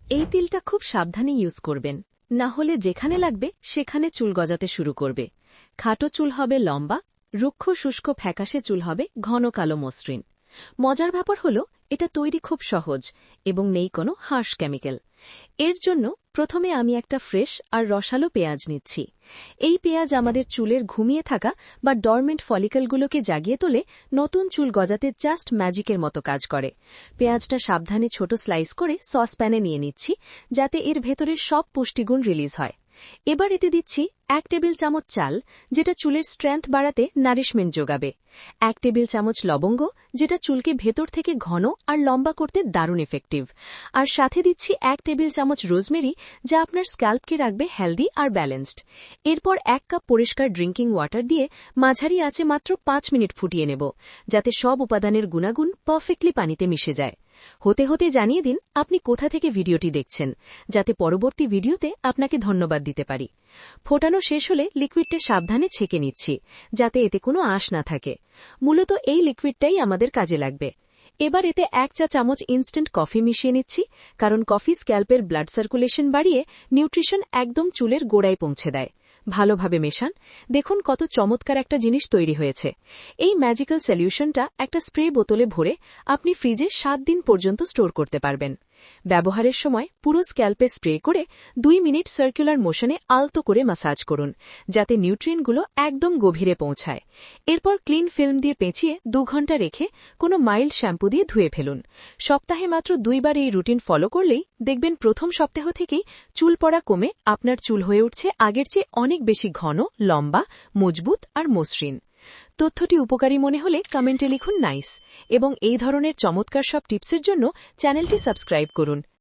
এই তিলটা খুব সাবধানে ইউজ করবেন, না হলে যেখানে লাগবে সেখানে চুল গজাতে শুরু করবে। খাটো চুল হবে লম্বা, রুক্ষ শুষ্ক ফ্যাকাশে চুল হবে ঘন কালো মসৃণ। মজার ব্যাপার হল এটা তৈরি খুব সহজ এবং নেই কোনো হার্শ কেমিক্যাল। এর জন্য প্রথমে আমি একটা ফ্রেশ আর রসালো পেঁয়াজ নিচ্ছি। এই পেঁয়াজ আমাদের চুলের ঘুমিয়ে থাকা বা ডরমেন্ট ফলিকলগুলোকে জাগিয়ে তোলে, নতুন চুল গজাতে জাস্ট ম্যাজিকের মতো কাজ করে। পেঁয়াজটা সাবধানে ছোট স্লাইস করে সসপ্যানে নিয়ে নিচ্ছি, যাতে এর ভেতরের সব পুষ্টিগুণ রিলিজ হয়। এবার এতে দিচ্ছি 1 টেবিল চামচ চাল, যেটা চুলের স্ট্রেংথ বাড়াতে নারিশমেন্ট যোগাবে। 1 টেবিল চামচ লবঙ্গ, যেটা চুলকে ভেতর থেকে ঘন আর লম্বা করতে দারুণ এফেক্টিভ। আর সাথে দিচ্ছি 1 টেবিল চামচ রোজমেরি, যা আপনার স্ক্যাল্পকে রাখবে হেলদি আর ব্যালেন্সড। এরপর 1 কাপ পরিষ্কার ড্রিঙ্কিং ওয়াটার দিয়ে মাঝারি আঁচে মাত্র 5 মিনিট ফুটিয়ে নেব, যাতে সব উপাদানের গুণাগুণ পারফেক্টলি পানিতে মিশে যায়। হতে হতে জানিয়ে দিন আপনি কোথা থেকে ভিডিওটি দেখছেন, যাতে পরবর্তী ভিডিওতে আপনাকে ধন্যবাদ দিতে পারি। ফোটানো শেষ হলে লিকুইডটা সাবধানে ছেঁকে নিচ্ছি, যাতে এতে কোনো আঁশ না থাকে। মূলত এই লিকুইডটাই আমাদের কাজে লাগবে। এবার এতে 1 চা চামচ ইনস্ট্যান্ট কফি মিশিয়ে নিচ্ছি, কারণ কফি স্ক্যাল্পের ব্লাড সার্কুলেশন বাড়িয়ে নিউট্রিশন একদম চুলের গোড়ায় পৌঁছে দেয়। ভালোভাবে মেশান, দেখুন কত চমৎকার একটা জিনিস তৈরি হয়েছে। এই ম্যাজিক্যাল সলিউশনটা একটা স্প্রে বোতলে ভরে আপনি ফ্রিজে 7 দিন পর্যন্ত স্টোর করতে পারবেন। ব্যবহারের সময় পুরো স্ক্যাল্পে স্প্রে করে 2 মিনিট সার্কুলার মোশনে আলতো করে ম্যাসাজ করুন, যাতে নিউট্রিয়েন্টগুলো একদম গভীরে পৌঁছায়। এরপর ক্লিন ফিল্ম দিয়ে পেঁচিয়ে 2 ঘন্টা রেখে কোনো মাইল্ড শ্যাম্পু দিয়ে ধুয়ে ফেলুন। সপ্তাহে মাত্র 2 বার এই রুটিন ফলো করলেই দেখবেন প্রথম সপ্তাহ থেকেই চুল পড়া কমে আপনার চুল হয়ে উঠছে আগের চেয়ে অনেক বেশি ঘন, লম্বা, মজবুত আর মসৃণ। তথ্যটি উপকারী মনে হলে কমেন্টে লিখুন নাইস, এবং এই ধরনের চমৎকার সব টিপসের জন্য চ্যানেলটি সাবস্ক্রাইব করুন।